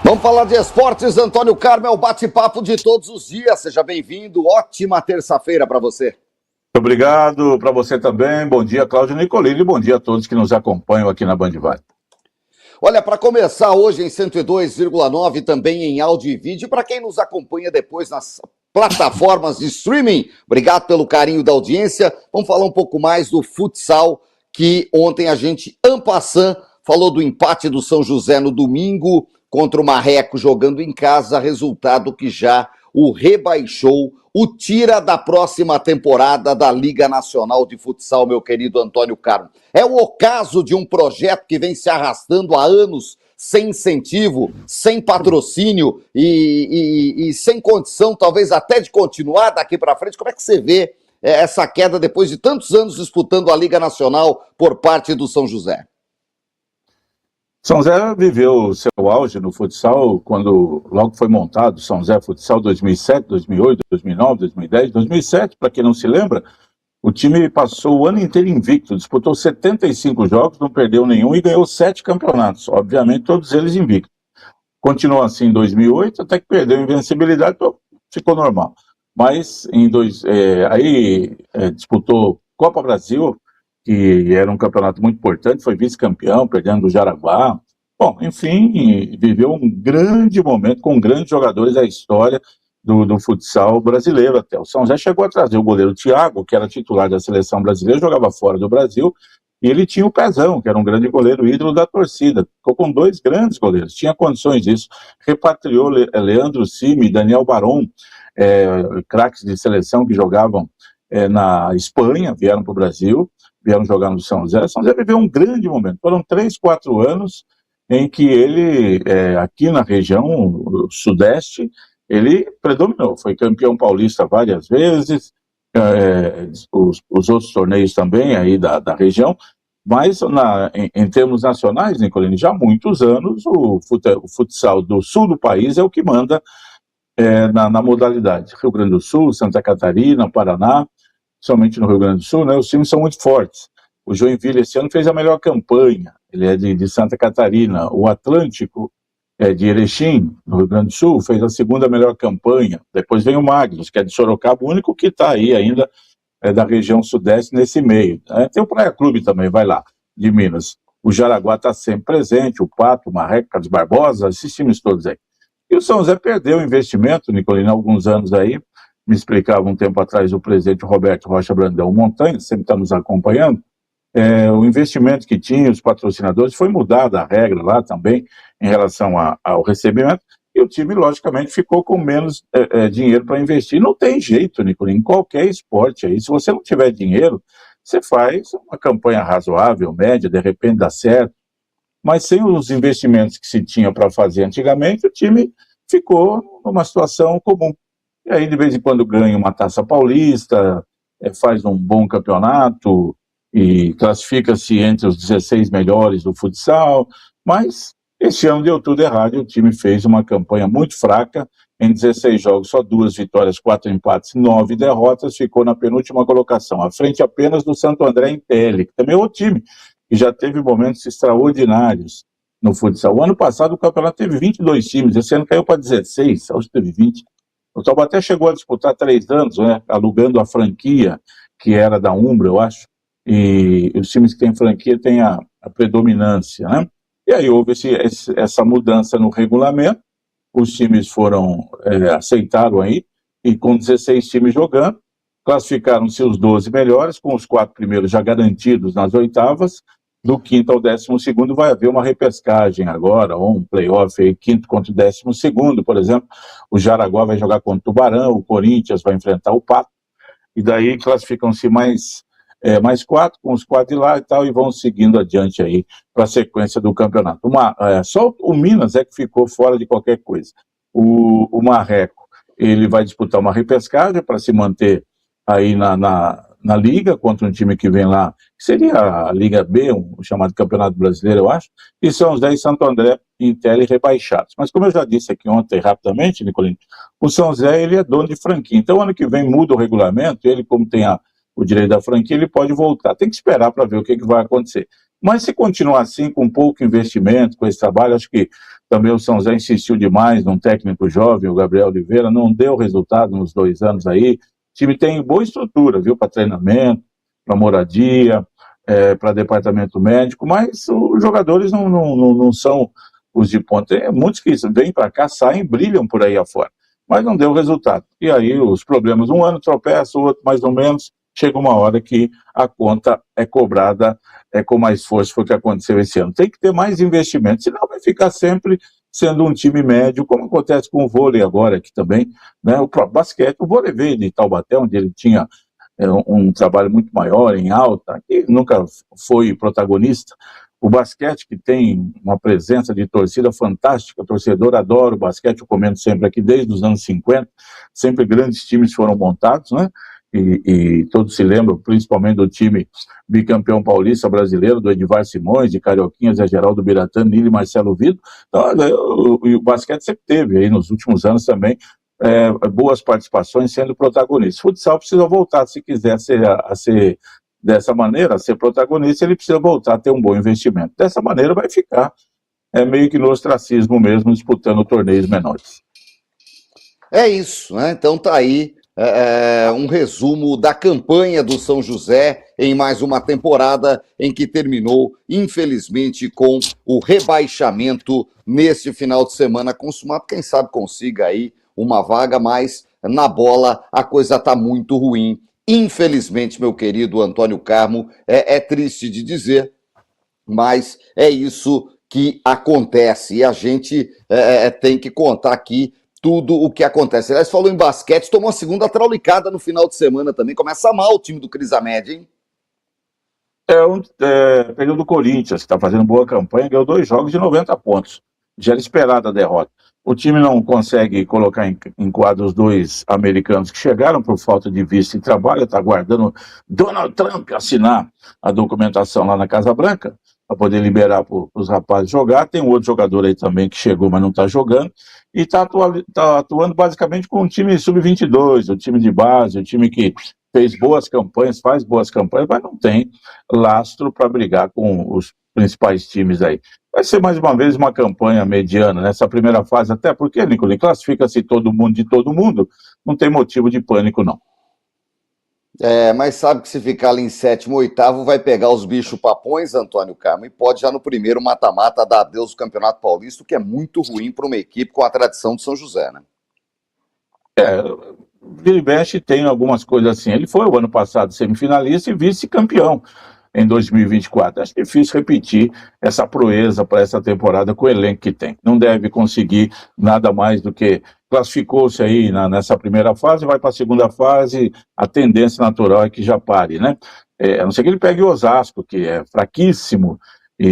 Vamos falar de esportes, Antônio Carmo, bate-papo de todos os dias. Seja bem-vindo, ótima terça-feira para você. Muito obrigado, para você também. Bom dia, Cláudio Nicolini, e bom dia a todos que nos acompanham aqui na Band Vai. Olha, para começar hoje em 102,9, também em áudio e vídeo, para quem nos acompanha depois nas plataformas de streaming, obrigado pelo carinho da audiência. Vamos falar um pouco mais do futsal, que ontem a gente, en passant, falou do empate do São José no domingo contra o Marreco jogando em casa, resultado que já o rebaixou, o tira da próxima temporada da Liga Nacional de Futsal, meu querido Antônio Carmo. É o ocaso de um projeto que vem se arrastando há anos, sem incentivo, sem patrocínio e sem condição, talvez até de continuar daqui para frente. Como é que você vê essa queda depois de tantos anos disputando a Liga Nacional por parte do São José? São José viveu seu auge no futsal quando logo foi montado o São José Futsal 2007, 2008, 2009, 2010, 2007, para quem não se lembra, o time passou o ano inteiro invicto, disputou 75 jogos, não perdeu nenhum e ganhou 7 campeonatos, obviamente todos eles invictos. Continuou assim em 2008, até que perdeu a invencibilidade, então ficou normal. Mas disputou Copa Brasil, que era um campeonato muito importante, foi vice-campeão, perdendo do Jaraguá. Bom, enfim, viveu um grande momento com grandes jogadores da história do futsal brasileiro até. O São José chegou a trazer o goleiro Thiago, que era titular da seleção brasileira, jogava fora do Brasil, e ele tinha o Pezão, que era um grande goleiro, ídolo da torcida. Ficou com 2 grandes goleiros, tinha condições disso. Repatriou Leandro Cime, Daniel Baron, craques de seleção que jogavam na Espanha, vieram para o Brasil, vieram jogar no São José. São José viveu um grande momento. Foram 3, 4 anos em que ele, aqui na região sudeste, ele predominou. Foi campeão paulista várias vezes, os outros torneios também aí da região, mas em termos nacionais, Nicolini, já há muitos anos o futsal do sul do país é o que manda na modalidade. Rio Grande do Sul, Santa Catarina, Paraná, somente no Rio Grande do Sul, né, os times são muito fortes. O Joinville esse ano fez a melhor campanha, ele é de Santa Catarina. O Atlântico de Erechim, no Rio Grande do Sul, fez a 2ª melhor campanha. Depois vem o Magnus, que é de Sorocaba, o único que está aí ainda da região sudeste nesse meio. Tem o Praia Clube também, vai lá, de Minas. O Jaraguá está sempre presente, o Pato, o Marreco, Carlos Barbosa, esses times todos aí. E o São José perdeu o investimento, Nicolino, há alguns anos aí. Me explicava um tempo atrás o presidente Roberto Rocha Brandão Montanha, sempre está nos acompanhando, o investimento que tinha, os patrocinadores, foi mudada a regra lá também em relação ao recebimento, e o time, logicamente, ficou com menos dinheiro para investir. Não tem jeito, Nicolino, em qualquer esporte aí, se você não tiver dinheiro, você faz uma campanha razoável, média, de repente dá certo, mas sem os investimentos que se tinha para fazer antigamente, o time ficou numa situação comum. E aí, de vez em quando, ganha uma Taça Paulista, faz um bom campeonato e classifica-se entre os 16 melhores do futsal, mas esse ano deu tudo errado e o time fez uma campanha muito fraca. Em 16 jogos, só 2 vitórias, 4 empates, 9 derrotas, ficou na penúltima colocação, à frente apenas do Santo André em Tele, que também é outro time que já teve momentos extraordinários no futsal. O ano passado o campeonato teve 22 times, esse ano caiu para 16, hoje teve 20. O Taubaté chegou a disputar 3 anos, né, alugando a franquia, que era da Umbra, eu acho, e os times que têm franquia têm a predominância, né? E aí houve essa mudança no regulamento, os times aceitaram aí, e com 16 times jogando, classificaram-se os 12 melhores, com os 4 primeiros já garantidos nas oitavas. Do 5º ao 12º vai haver uma repescagem agora, ou um playoff aí, 5º contra o 12º, por exemplo. O Jaraguá vai jogar contra o Tubarão, o Corinthians vai enfrentar o Pato, e daí classificam-se mais 4, com os 4 de lá e tal, e vão seguindo adiante aí para a sequência do campeonato. Só o Minas é que ficou fora de qualquer coisa. O Marreco, ele vai disputar uma repescagem para se manter aí na Liga, contra um time que vem lá, que seria a Liga B, um chamado Campeonato Brasileiro, eu acho, e são os 10 Santo André em Tele rebaixados. Mas como eu já disse aqui ontem, rapidamente, Nicolino, o São José, ele é dono de franquia. Então, ano que vem muda o regulamento, ele, como tem o direito da franquia, ele pode voltar. Tem que esperar para ver o que vai acontecer. Mas se continuar assim, com pouco investimento, com esse trabalho, acho que também o São José insistiu demais num técnico jovem, o Gabriel Oliveira, não deu resultado nos 2 anos aí. O time tem boa estrutura, viu, para treinamento, para moradia, para departamento médico, mas os jogadores não são os de ponta. Tem muitos que vêm para cá, saem, brilham por aí afora, mas não deu resultado. E aí os problemas, um ano tropeça, o outro mais ou menos, chega uma hora que a conta é cobrada com mais força, foi o que aconteceu esse ano. Tem que ter mais investimento, senão vai ficar sempre sendo um time médio, como acontece com o vôlei agora aqui também, né? O próprio basquete, o vôlei veio de Taubaté, onde ele tinha um trabalho muito maior, em alta, que nunca foi protagonista. O basquete, que tem uma presença de torcida fantástica, o torcedor adora o basquete, eu comento sempre aqui desde os anos 50, sempre grandes times foram montados, né? E todos se lembram, principalmente do time bicampeão paulista brasileiro, do Edivar Simões, de Carioquinha, Zé Geraldo Biratã, Nilo e Marcelo Vido. Então, o basquete sempre teve, aí nos últimos anos também, boas participações sendo protagonista. O futsal precisa voltar, se quiser ser dessa maneira, ser protagonista, ele precisa voltar a ter um bom investimento. Dessa maneira vai ficar meio que no ostracismo mesmo, disputando torneios menores. É isso, né? Então tá aí um resumo da campanha do São José em mais uma temporada em que terminou, infelizmente, com o rebaixamento neste final de semana consumado. Quem sabe consiga aí uma vaga, mas na bola a coisa tá muito ruim. Infelizmente, meu querido Antônio Carmo, é triste de dizer, mas é isso que acontece e a gente tem que contar aqui tudo o que acontece. Aliás, falou em basquete, tomou a segunda traulicada no final de semana também. Começa mal o time do Cris Amédio, hein? Perdeu do Corinthians, que está fazendo boa campanha, ganhou 2 jogos de 90 pontos. Já era esperada a derrota. O time não consegue colocar em quadro os 2 americanos que chegaram por falta de visto e trabalho, está aguardando Donald Trump assinar a documentação lá na Casa Branca, para poder liberar para os rapazes jogar. Tem um outro jogador aí também que chegou, mas não está jogando, e está atuando basicamente com um time sub-22, o time de base, o time que fez boas campanhas, faz boas campanhas, mas não tem lastro para brigar com os principais times aí. Vai ser mais uma vez uma campanha mediana nessa primeira fase, até porque, Nicolini, classifica-se todo mundo de todo mundo, não tem motivo de pânico, não. Mas sabe que se ficar ali em sétimo, oitavo, vai pegar os bichos papões, Antônio Carmo, e pode já no primeiro mata-mata dar adeus ao Campeonato Paulista, o que é muito ruim para uma equipe com a tradição de São José, né? Vira e mexe tem algumas coisas assim. Ele foi o ano passado semifinalista e vice-campeão em 2024. Acho difícil repetir essa proeza para essa temporada com o elenco que tem. Não deve conseguir nada mais do que classificou-se aí nessa primeira fase, vai para a segunda fase, a tendência natural é que já pare, né? A não ser que ele pegue o Osasco, que é fraquíssimo,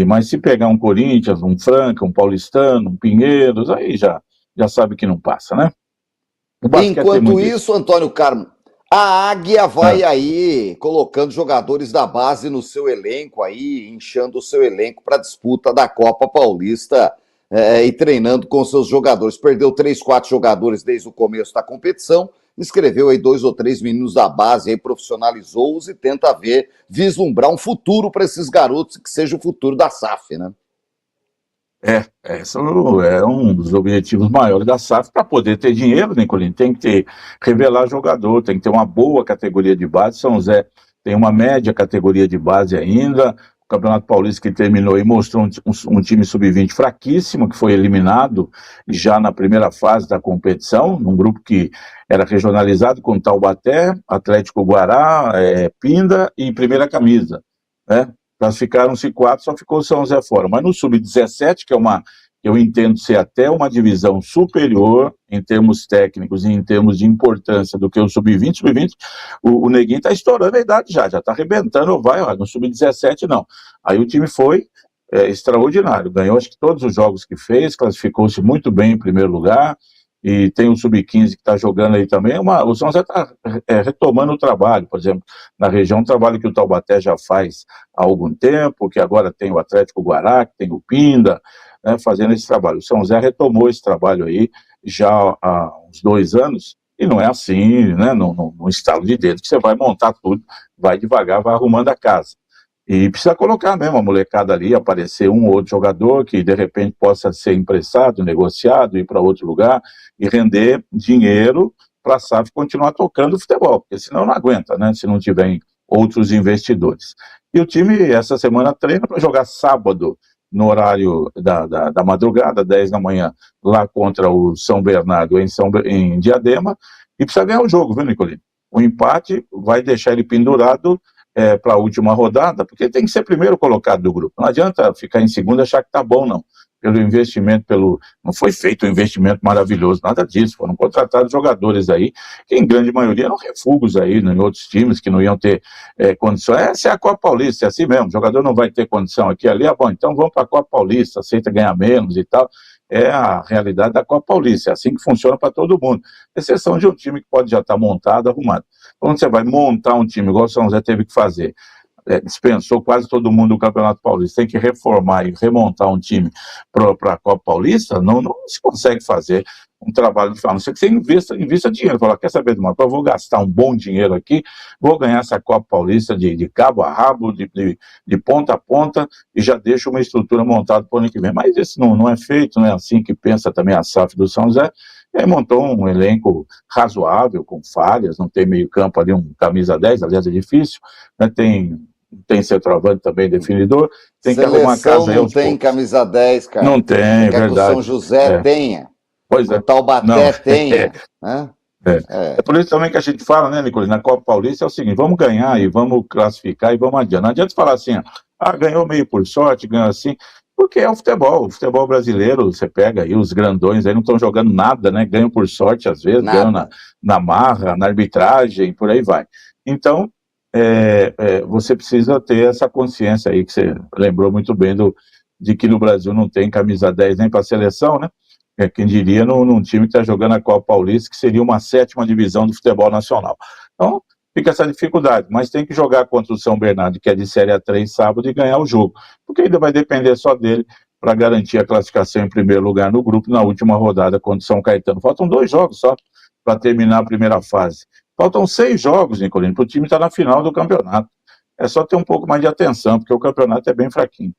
mas se pegar um Corinthians, um Franca, um Paulistano, um Pinheiros, aí já sabe que não passa, né? Enquanto isso, Antônio Carmo, a Águia vai aí colocando jogadores da base no seu elenco aí, inchando o seu elenco para a disputa da Copa Paulista e treinando com seus jogadores. Perdeu 3, 4 jogadores desde o começo da competição, inscreveu aí 2 ou 3 meninos da base, aí profissionalizou-os e tenta vislumbrar um futuro para esses garotos, que seja o futuro da SAF, né? Esse é um dos objetivos maiores da SAF. Para poder ter dinheiro, Nicolini, tem que revelar jogador, tem que ter uma boa categoria de base. São José tem uma média categoria de base ainda. O Campeonato Paulista que terminou e mostrou um time sub-20 fraquíssimo, que foi eliminado já na primeira fase da competição, num grupo que era regionalizado com Taubaté, Atlético Guará, Pinda e Primeira Camisa, né? Classificaram-se 4, só ficou o São José fora. Mas no Sub-17, que eu entendo ser até uma divisão superior em termos técnicos e em termos de importância do que o Sub-20, o Neguinho está estourando a idade já está arrebentando, no Sub-17 não. Aí o time foi extraordinário, ganhou acho que todos os jogos que fez, classificou-se muito bem em primeiro lugar, e tem o Sub-15 que está jogando aí também. O São José está retomando o trabalho, por exemplo, na região, um trabalho que o Taubaté já faz há algum tempo, que agora tem o Atlético Guará, que tem o Pinda, né, fazendo esse trabalho. O São José retomou esse trabalho aí já há uns 2 anos, e não é assim, né, no estalo de dedo, que você vai montar tudo, vai devagar, vai arrumando a casa. E precisa colocar mesmo a molecada ali, aparecer um ou outro jogador que de repente possa ser emprestado, negociado, ir para outro lugar e render dinheiro para a SAF continuar tocando o futebol, porque senão não aguenta, né? Se não tiver outros investidores. E o time, essa semana, treina para jogar sábado, no horário da madrugada, 10 da manhã, lá contra o São Bernardo, em Diadema, e precisa ganhar o jogo, viu, Nicolino? O empate vai deixar ele pendurado para a última rodada, porque tem que ser primeiro colocado do grupo. Não adianta ficar em segundo e achar que tá bom, não. Pelo investimento, não foi feito um investimento maravilhoso, nada disso. Foram contratados jogadores aí, que em grande maioria eram refugos aí, em outros times que não iam ter condições. Essa é a Copa Paulista, é assim mesmo. O jogador não vai ter condição aqui ali, bom, então vamos para a Copa Paulista, aceita ganhar menos e tal. É a realidade da Copa Paulista, é assim que funciona para todo mundo. Exceção de um time que pode já estar montado, arrumado. Quando você vai montar um time, igual o São José teve que fazer, dispensou quase todo mundo do Campeonato Paulista, tem que reformar e remontar um time para a Copa Paulista, não se consegue fazer um trabalho de forma. Você invista dinheiro, fala, quer saber de uma coisa, eu vou gastar um bom dinheiro aqui, vou ganhar essa Copa Paulista de cabo a rabo, de ponta a ponta, e já deixo uma estrutura montada para o ano que vem. Mas isso não é feito, não é assim que pensa também a SAF do São José. E aí montou um elenco razoável, com falhas, não tem meio campo ali, um camisa 10, aliás é difícil, né? Tem centroavante também definidor, tem que arrumar a casa aí não tem poucos. Camisa 10, cara. Não tem, quer verdade. Que o São José tenha. Pois é. O Taubaté tenha. Né? É por isso também que a gente fala, né, Nicolino, na Copa Paulista é o seguinte, vamos ganhar e vamos classificar e vamos adiante. Não adianta falar assim, ganhou meio por sorte, ganhou assim, porque é o futebol brasileiro, você pega aí os grandões aí não estão jogando nada, né, ganham por sorte às vezes, ganham na marra, na arbitragem, por aí vai. Então, você precisa ter essa consciência aí, que você lembrou muito bem de que no Brasil não tem camisa 10 nem para a seleção, né? Quem diria num time que está jogando a Copa Paulista, que seria uma 7ª divisão do futebol nacional. Então, fica essa dificuldade, mas tem que jogar contra o São Bernardo, que é de Série A3 sábado, e ganhar o jogo, porque ainda vai depender só dele para garantir a classificação em primeiro lugar no grupo na última rodada contra o São Caetano. Faltam 2 jogos só para terminar a primeira fase. Faltam 6 jogos, Nicolino, para o time estar na final do campeonato. É só ter um pouco mais de atenção, porque o campeonato é bem fraquinho.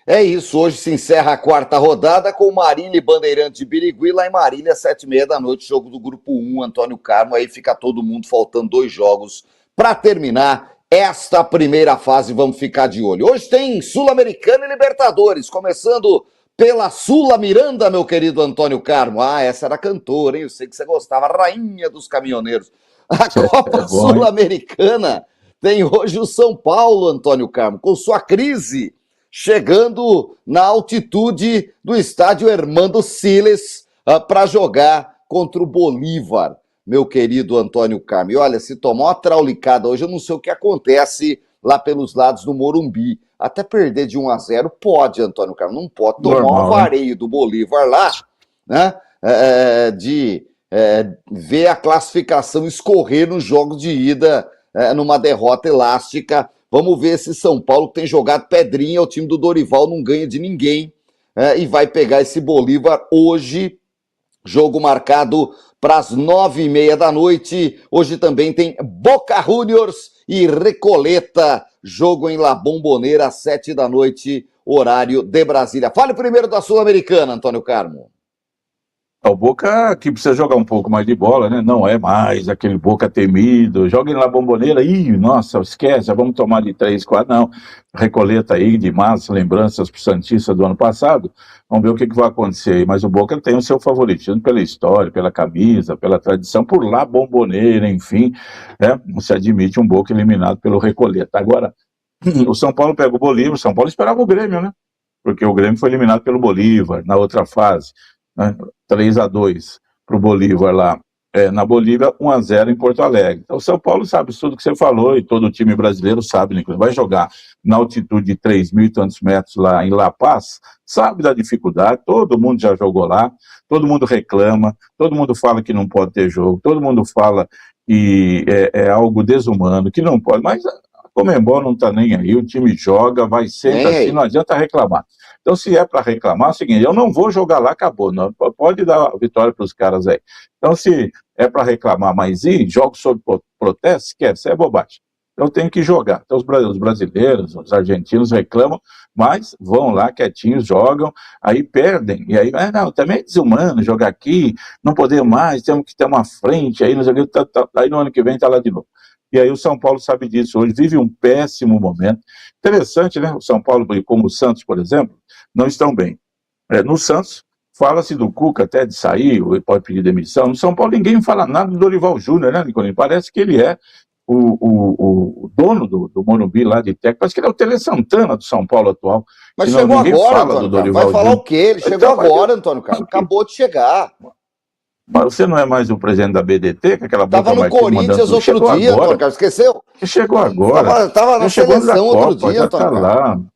É isso, hoje se encerra a 4ª rodada com Marília e Bandeirante de Birigui, lá em Marília, 7h30 da noite, jogo do Grupo 1, Antônio Carmo, aí fica todo mundo faltando 2 jogos para terminar esta primeira fase, vamos ficar de olho. Hoje tem Sul-Americana e Libertadores, começando pela Sula Miranda, meu querido Antônio Carmo. Essa era cantora, hein? Eu sei que você gostava, rainha dos caminhoneiros. A Copa Sul-Americana tem hoje o São Paulo, Antônio Carmo, com sua crise, chegando na altitude do estádio Hermando Siles para jogar contra o Bolívar, meu querido Antônio Carmo. E olha, se tomar uma traulicada hoje, eu não sei o que acontece lá pelos lados do Morumbi. Até perder de 1-0 pode, Antônio Carmo, não pode tomar um vareio do Bolívar lá, né? Ver a classificação escorrer nos jogos de ida numa derrota elástica. Vamos ver se São Paulo, que tem jogado pedrinha, o time do Dorival não ganha de ninguém, e vai pegar esse Bolívar hoje, jogo marcado para as 9h30 da noite. Hoje também tem Boca Juniors e Recoleta, jogo em La Bombonera, às 7 da noite, horário de Brasília. Fale primeiro da Sul-Americana, Antônio Carmo. O Boca que precisa jogar um pouco mais de bola, né? Não é mais aquele Boca temido. Joga em La Bombonera, nossa, esquece, já vamos tomar de 3, 4, não. Recoleta aí de más lembranças pro Santista do ano passado. Vamos ver o que vai acontecer aí. Mas o Boca tem o seu favoritismo pela história, pela camisa, pela tradição, por La Bombonera, enfim. Não se admite um Boca eliminado pelo Recoleta. Agora, o São Paulo pega o Bolívar, o São Paulo esperava o Grêmio, né? Porque o Grêmio foi eliminado pelo Bolívar na outra fase. 3-2 para o Bolívar lá na Bolívia, 1-0 em Porto Alegre. Então o São Paulo sabe tudo que você falou e todo o time brasileiro sabe, né? Vai jogar na altitude de 3.000 e tantos metros lá em La Paz, sabe da dificuldade, todo mundo já jogou lá, todo mundo reclama, todo mundo fala que não pode ter jogo, todo mundo fala que é algo desumano, que não pode, mas a Conmebol não está nem aí, o time joga, vai sempre assim, não adianta reclamar. Então, se é para reclamar, é o seguinte, eu não vou jogar lá, acabou, não, pode dar a vitória para os caras aí. Então, se é para reclamar, mas jogos sob protesto, esquece, é bobagem. Então tem que jogar. Então os brasileiros, os argentinos reclamam, mas vão lá quietinhos, jogam, aí perdem, e aí, não, também é desumano jogar aqui, não podemos mais, temos que ter uma frente, aí, aí no ano que vem está lá de novo. E aí o São Paulo sabe disso hoje, vive um péssimo momento. Interessante, né? O São Paulo, como o Santos, por exemplo, não estão bem. No Santos, fala-se do Cuca até de sair, ou ele pode pedir demissão. No São Paulo, ninguém fala nada do Dorival Júnior, né, Nicolini? Parece que ele é o dono do Morumbi lá de técnico. Parece que ele é o Tele Santana do São Paulo atual. Mas chegou agora, Antônio Carlos. Vai falar o quê? Ele chegou Então, agora, Antônio Carlos. Acabou de chegar. Mas você não é mais o presidente da BDT, que aquela boca Tava no Corinthians outro dia, Antônio Carlos. Esqueceu? Chegou agora. Tava na seleção outro dia, Antônio Carlos.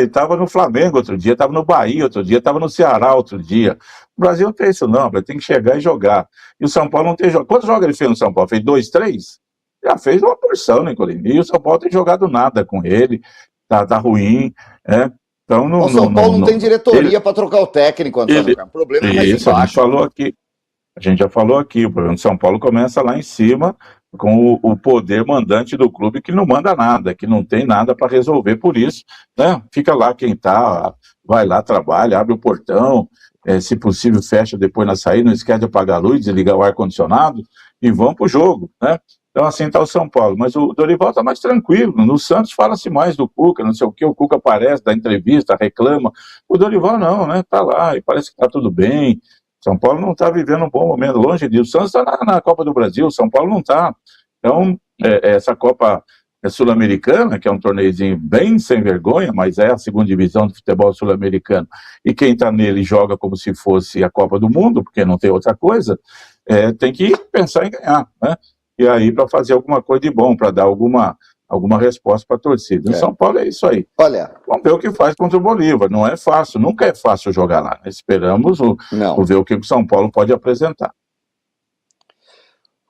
Estava no Flamengo outro dia, estava no Bahia outro dia, estava no Ceará outro dia. O Brasil não tem isso não, tem que chegar e jogar. E o São Paulo não tem jogado. Quantos jogos ele fez no São Paulo? Fez 2, 3? Já fez uma porção, né, Nicolini? E o São Paulo tem jogado nada com ele, tá ruim, né? Então, o São Paulo não tem diretoria para trocar o técnico, Antônio Carlos. O problema é mais isso, embaixo. A gente já falou aqui, o problema do São Paulo começa lá em cima, com o poder mandante do clube que não manda nada, que não tem nada para resolver por isso, né? Fica lá quem tá, vai lá, trabalha, abre o portão, se possível fecha depois na saída, não esquece de apagar a luz, desligar o ar-condicionado e vão pro jogo, né? Então assim está o São Paulo, mas o Dorival está mais tranquilo. No Santos fala-se mais do Cuca, não sei o que, o Cuca aparece, dá entrevista, reclama. O Dorival não, né? Tá lá e parece que está tudo bem. São Paulo não está vivendo um bom momento, longe disso. O Santos está na Copa do Brasil, o São Paulo não está. Então, essa Copa Sul-Americana, que é um torneiozinho bem sem vergonha, mas é a segunda divisão do futebol sul-americano, e quem está nele joga como se fosse a Copa do Mundo, porque não tem outra coisa, tem que pensar em ganhar, né? E aí para fazer alguma coisa de bom, para dar alguma resposta para a torcida. O São Paulo é isso aí. Olha, vamos ver o que faz contra o Bolívar. Não é fácil, nunca é fácil jogar lá. Esperamos ver o que o São Paulo pode apresentar.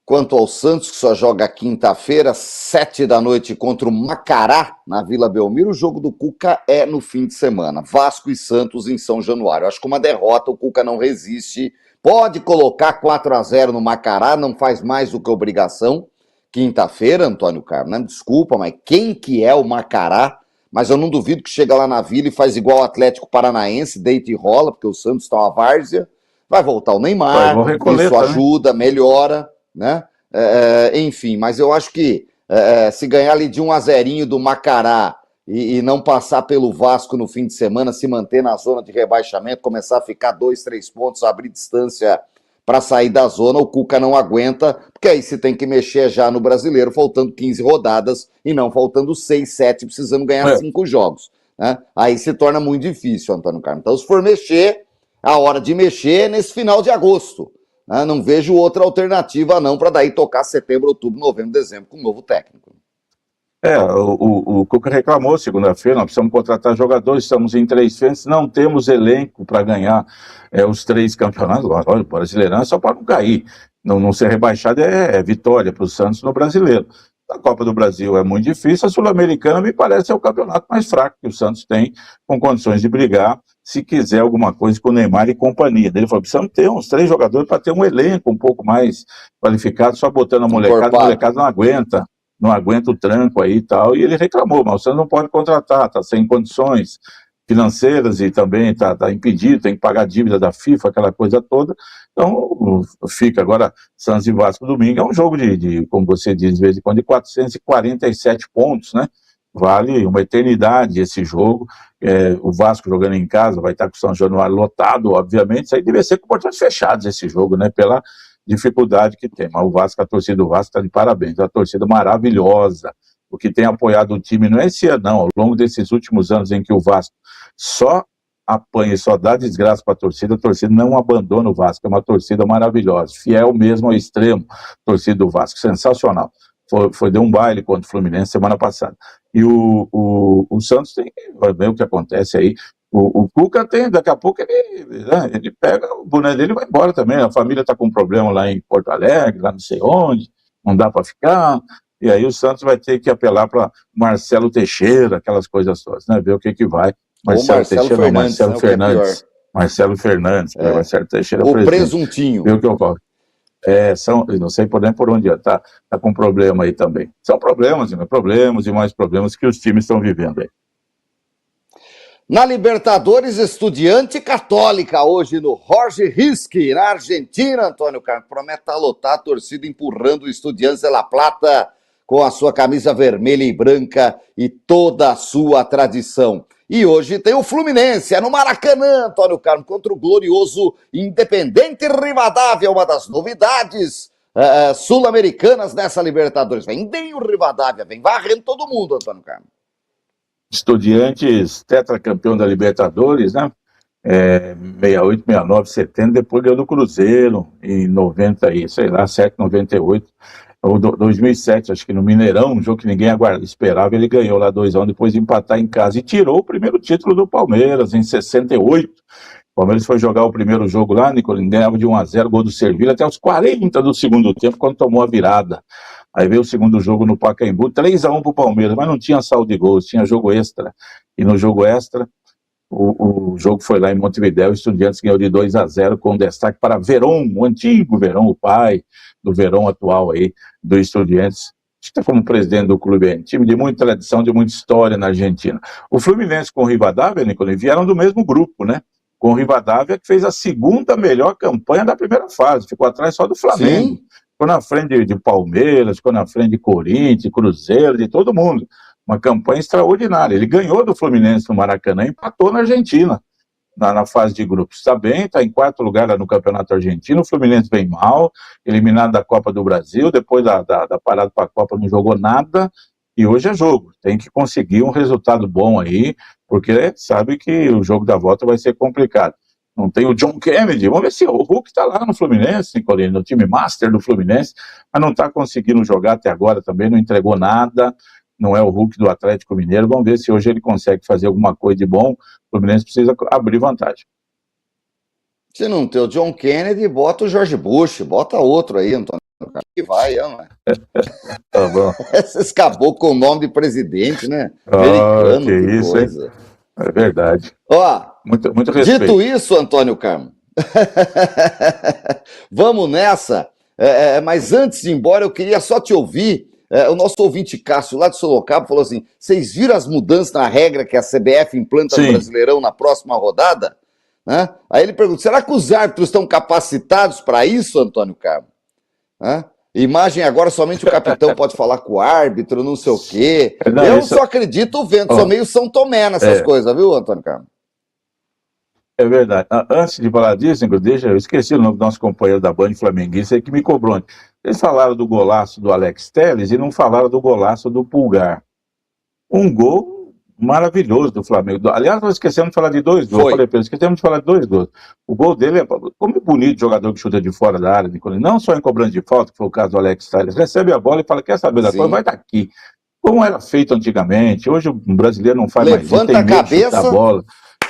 Quanto ao Santos, que só joga quinta-feira, 7h contra o Macará, na Vila Belmiro, o jogo do Cuca é no fim de semana. Vasco e Santos em São Januário. Acho que uma derrota o Cuca não resiste. Pode colocar 4-0 no Macará, não faz mais do que obrigação. Quinta-feira, Antônio Carlos, né? Desculpa, mas quem que é o Macará? Mas eu não duvido que chega lá na Vila e faz igual o Atlético Paranaense, deita e rola, porque o Santos está uma várzea. Vai voltar o Neymar, isso ajuda, melhora, né? Enfim, mas eu acho que se ganhar ali de 1-0 do Macará e não passar pelo Vasco no fim de semana, se manter na zona de rebaixamento, começar a ficar 2, 3 pontos, abrir distância para sair da zona, o Cuca não aguenta, porque aí se tem que mexer já no Brasileiro, faltando 15 rodadas e não faltando 6, 7, precisando ganhar 5 jogos, né? Aí se torna muito difícil, Antônio Carlos. Então, se for mexer, a hora de mexer é nesse final de agosto. Né? Não vejo outra alternativa não para daí tocar setembro, outubro, novembro, dezembro com um novo técnico. O Cuca reclamou segunda-feira, nós precisamos contratar jogadores, estamos em 3 frentes, não temos elenco para ganhar os 3 campeonatos. Olha, o Brasileirão é só para não cair, não ser rebaixado é vitória para o Santos no Brasileiro. A Copa do Brasil é muito difícil, a Sul-Americana me parece ser o campeonato mais fraco que o Santos tem, com condições de brigar, se quiser alguma coisa com o Neymar e companhia. Ele falou, precisamos ter uns 3 jogadores para ter um elenco um pouco mais qualificado, só botando a molecada não aguenta o tranco aí e tal, e ele reclamou, mas o Santos não pode contratar, está sem condições financeiras e também está impedido, tem que pagar a dívida da FIFA, aquela coisa toda, então fica agora, Santos e Vasco domingo, é um jogo como você diz, de vez em quando, de 447 pontos, né, vale uma eternidade esse jogo, o Vasco jogando em casa, vai estar com o São Januário lotado, obviamente, isso aí deve ser com portões fechados esse jogo, né, pela dificuldade que tem, mas a torcida do Vasco está de parabéns, é uma torcida maravilhosa, o que tem apoiado o time não é esse ano, não, ao longo desses últimos anos em que o Vasco só apanha e só dá desgraça para a torcida não abandona o Vasco, é uma torcida maravilhosa, fiel mesmo ao extremo, torcida do Vasco, sensacional, deu um baile contra o Fluminense semana passada, e o Santos vai ver o que acontece aí. O Cuca daqui a pouco ele pega o boné dele e vai embora também. A família está com um problema lá em Porto Alegre, lá não sei onde, não dá para ficar. E aí o Santos vai ter que apelar para Marcelo Teixeira, aquelas coisas todas, né? Ver o que vai. Marcelo Fernandes. Marcelo Fernandes, Marcelo Teixeira. O presuntinho. Ver o que ocorre. Não sei por onde está com problema aí também. São problemas, né? Problemas e mais problemas que os times estão vivendo aí. Na Libertadores, Estudiante Católica, hoje no Jorge Risque, na Argentina, Antônio Carlos. Promete lotar a torcida empurrando o Estudiantes de La Plata com a sua camisa vermelha e branca e toda a sua tradição. E hoje tem o Fluminense, no Maracanã, Antônio Carlos, contra o glorioso Independente Rivadavia, uma das novidades sul-americanas nessa Libertadores. Vem bem o Rivadavia, vem varrendo todo mundo, Antônio Carlos. Estudiantes, tetracampeão da Libertadores, né? 68, 69, 70, depois ganhou do Cruzeiro em 90, sei lá, 7, 98, ou 2007, acho que no Mineirão, um jogo que ninguém esperava, ele ganhou lá 2-1, depois de empatar em casa e tirou o primeiro título do Palmeiras em 68. O Palmeiras foi jogar o primeiro jogo lá, Nicolino, ganhava de 1-0, gol do Servilha, até os 40 do segundo tempo, quando tomou a virada. Aí veio o segundo jogo no Pacaembu, 3-1 para o Palmeiras, mas não tinha saldo de gols, tinha jogo extra. E no jogo extra, o jogo foi lá em Montevidéu, o Estudiantes ganhou de 2-0 com destaque para Verón, o antigo Verón, o pai do Verón atual aí, do Estudiantes. Acho que está como presidente do clube aí, time de muita tradição, de muita história na Argentina. O Fluminense com o Rivadavia, Nicolino, vieram do mesmo grupo, né? Com o Rivadavia, que fez a segunda melhor campanha da primeira fase, ficou atrás só do Flamengo. Sim. Ficou na frente de Palmeiras, ficou na frente de Corinthians, Cruzeiro, de todo mundo. Uma campanha extraordinária. Ele ganhou do Fluminense no Maracanã e empatou na Argentina, na fase de grupos. Está bem, está em 4º lugar lá no Campeonato Argentino. O Fluminense vem mal, eliminado da Copa do Brasil. Depois da parada para a Copa não jogou nada. E hoje é jogo. Tem que conseguir um resultado bom aí, porque sabe que o jogo da volta vai ser complicado. Não tem o John Kennedy, vamos ver se o Hulk está lá no Fluminense, Nicolino, no time master do Fluminense, mas não está conseguindo jogar até agora também, não entregou nada, não é o Hulk do Atlético Mineiro, vamos ver se hoje ele consegue fazer alguma coisa de bom, o Fluminense precisa abrir vantagem. Se não tem o John Kennedy, bota o George Bush, bota outro aí, Antônio, que vai, não é? Tá bom. Esses caboclos com o nome de presidente, né? Americano, que isso, coisa. Hein? É verdade. Ó, muito respeito. Dito isso, Antônio Carmo, vamos nessa. Mas antes de ir embora, eu queria só te ouvir. O nosso ouvinte Cássio, lá de Sorocaba, falou assim: vocês viram as mudanças na regra que a CBF implanta no Brasileirão na próxima rodada? Né? Aí ele pergunta: será que os árbitros estão capacitados para isso, Antônio Carmo? Imagem agora, somente o capitão pode falar com o árbitro, não sei o quê. Não, eu só acredito vendo, sou meio São Tomé nessas coisas, viu, Antônio Carmo? É verdade. Antes de falar disso, eu esqueci o nome do nosso companheiro da Band flamenguista aí que me cobrou. Eles falaram do golaço do Alex Telles e não falaram do golaço do Pulgar. Um gol maravilhoso do Flamengo. Aliás, nós esquecemos de falar de 2 gols. Falei, esquecemos de falar de 2 gols. O gol dele como é bonito jogador que chuta de fora da área, Nicolino. Não só em cobrança de falta, que foi o caso do Alex Telles. Recebe a bola e fala: quer saber da coisa? Vai estar aqui. Como era feito antigamente. Hoje o brasileiro não faz mais isso. Levanta a cabeça. A bola.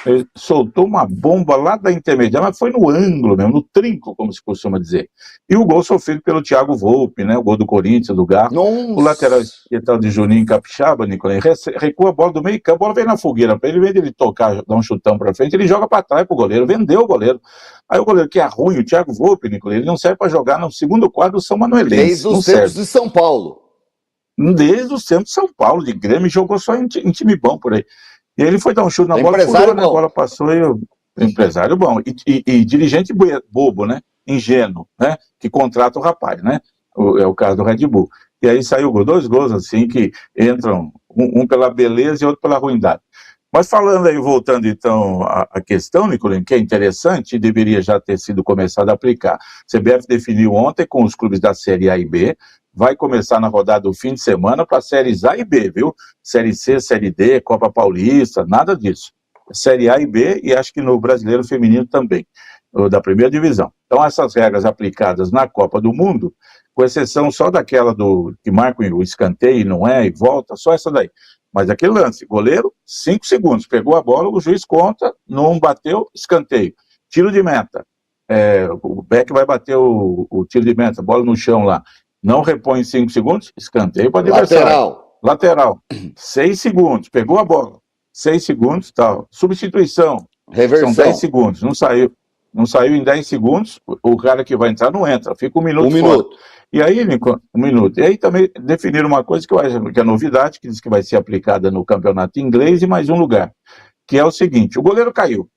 Ele soltou uma bomba lá da intermediária, mas foi no ângulo mesmo, no trinco, como se costuma dizer. E o gol sofrido pelo Thiago Volpi, né? O gol do Corinthians, do Galo. Nossa. O lateral esquerdo de Juninho Capixaba, Nicolai, recua a bola do meio campo, a bola vem na fogueira para ele, em vez de ele tocar, dar um chutão para frente, ele joga para trás pro goleiro, vendeu o goleiro. Aí o goleiro, que é ruim, o Thiago Volpi, Nicolai, ele não serve para jogar no segundo quadro do São Manuelense. Desde os tempos de São Paulo. Desde os tempos de São Paulo, de Grêmio, jogou só em time bom por aí. E ele foi dar um chute na bola, furou, né? A bola passou e empresário bom. E dirigente bobo, né? Ingênuo, né? Que contrata o rapaz, né? É o caso do Red Bull. E aí saiu 2 gols assim que entram, um pela beleza e outro pela ruindade. Mas falando aí, voltando então à questão, Nicolino, que é interessante e deveria já ter sido começado a aplicar. CBF definiu ontem com os clubes da Série A e B, vai começar na rodada do fim de semana para séries A e B, viu? Série C, Série D, Copa Paulista, nada disso. Série A e B e acho que no Brasileiro Feminino também, da primeira divisão. Então essas regras aplicadas na Copa do Mundo, com exceção só daquela que marca o escanteio e não é, e volta, só essa daí. Mas aquele lance, goleiro, 5 segundos, pegou a bola, o juiz conta, não bateu, escanteio. Tiro de meta, o Beck vai bater o tiro de meta, bola no chão lá. Não repõe em 5 segundos, escanteio para o adversário. Lateral. 6 segundos, pegou a bola. 6 segundos, tal. Substituição. Reversão. São 10 segundos, não saiu. Não saiu em 10 segundos, o cara que vai entrar não entra, fica um minuto fora. minuto. E aí, um minuto. E aí também definiram uma coisa que eu acho que é novidade, que diz que vai ser aplicada no campeonato inglês e mais um lugar, que é o seguinte: o goleiro caiu,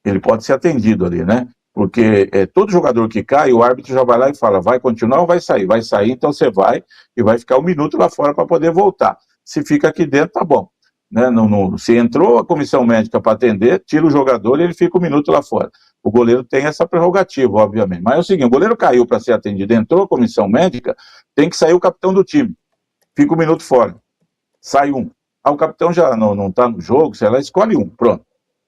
ele pode ser atendido ali, né? Porque todo jogador que cai, o árbitro já vai lá e fala, vai continuar ou vai sair? Vai sair, então você vai e vai ficar um minuto lá fora para poder voltar. Se fica aqui dentro, tá bom. Né? Se entrou a comissão médica para atender, tira o jogador e ele fica um minuto lá fora. O goleiro tem essa prerrogativa, obviamente. Mas é o seguinte, o goleiro caiu para ser atendido, entrou a comissão médica, tem que sair o capitão do time. Fica um minuto fora. Sai um. O capitão já não está no jogo, sei lá, escolhe um, pronto.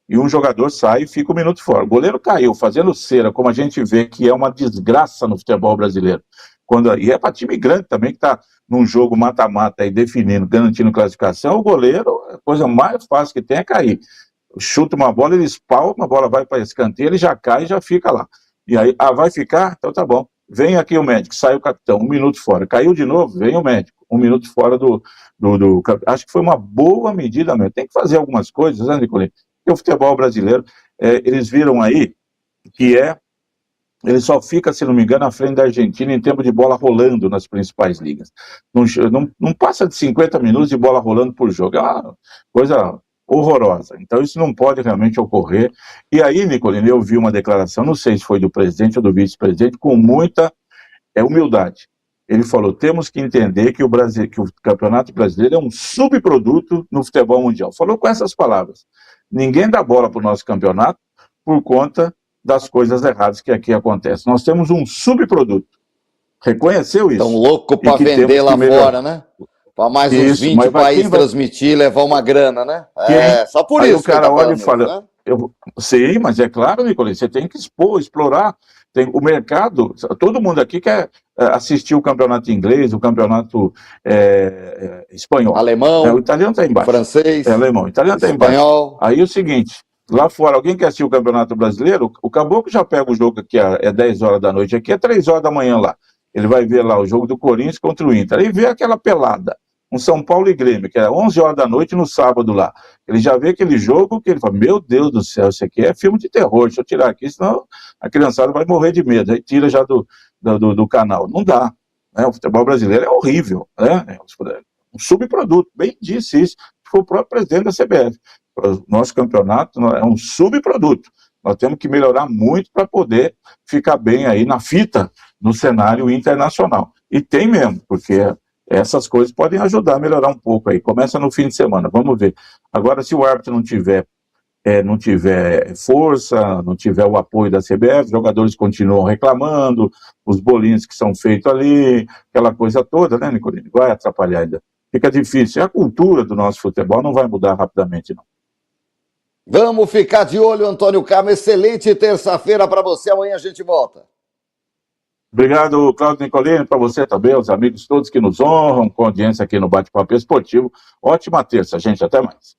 E um jogador sai e fica um minuto fora. O goleiro caiu fazendo cera, como a gente vê que é uma desgraça no futebol brasileiro. E é para time grande também, que está num jogo mata-mata aí definindo, garantindo classificação, o goleiro, a coisa mais fácil que tem é cair. Chuta uma bola, ele espalma, a bola vai para escanteio, ele já cai e já fica lá. E aí, vai ficar? Então tá bom. Vem aqui o médico, sai o capitão, um minuto fora. Caiu de novo, vem o médico, um minuto fora do acho que foi uma boa medida mesmo. Tem que fazer algumas coisas, né, Nicolini? Porque o futebol brasileiro, eles viram aí que ele só fica, se não me engano, à frente da Argentina em tempo de bola rolando nas principais ligas. Não passa de 50 minutos de bola rolando por jogo. É uma coisa horrorosa. Então isso não pode realmente ocorrer. E aí, Nicolini, eu vi uma declaração, não sei se foi do presidente ou do vice-presidente, com muita humildade. Ele falou, temos que entender que o Campeonato Brasileiro é um subproduto no futebol mundial. Falou com essas palavras. Ninguém dá bola para o nosso campeonato por conta das coisas erradas que aqui acontecem. Nós temos um subproduto. Reconheceu isso? Tão louco para vender lá fora, né? Para mais uns 20 países transmitir e levar uma grana, né? Só por aí isso. O cara olha e fala, né? Sim, mas é claro, Nicolai, você tem que explorar. O mercado, todo mundo aqui quer assistir o campeonato inglês, o campeonato espanhol. Alemão. O italiano está embaixo. Francês. Alemão. O italiano está embaixo. Aí o seguinte, lá fora, alguém quer assistir o campeonato brasileiro, o caboclo já pega o jogo aqui, é 10 horas da noite, aqui é 3 horas da manhã lá. Ele vai ver lá o jogo do Corinthians contra o Inter. Aí vê aquela pelada, um São Paulo e Grêmio, que é 11 horas da noite no sábado lá. Ele já vê aquele jogo que ele fala, meu Deus do céu, isso aqui é filme de terror, deixa eu tirar aqui, senão a criançada vai morrer de medo. Aí tira já do canal. Não dá. Né? O futebol brasileiro é horrível. Né? É um subproduto. Bem disse isso. Foi o próprio presidente da CBF. O nosso campeonato é um subproduto. Nós temos que melhorar muito para poder ficar bem aí na fita no cenário internacional. E tem mesmo, porque essas coisas podem ajudar a melhorar um pouco aí. Começa no fim de semana, vamos ver. Agora, se o árbitro não tiver força, não tiver o apoio da CBF, os jogadores continuam reclamando, os bolinhos que são feitos ali, aquela coisa toda, né, Nicolini? Vai atrapalhar ainda. Fica difícil. A cultura do nosso futebol não vai mudar rapidamente, não. Vamos ficar de olho, Antônio Carmo. Excelente terça-feira para você. Amanhã a gente volta. Obrigado, Cláudio Nicolini, para você também, os amigos todos que nos honram com audiência aqui no Bate-Papo Esportivo. Ótima terça, gente. Até mais.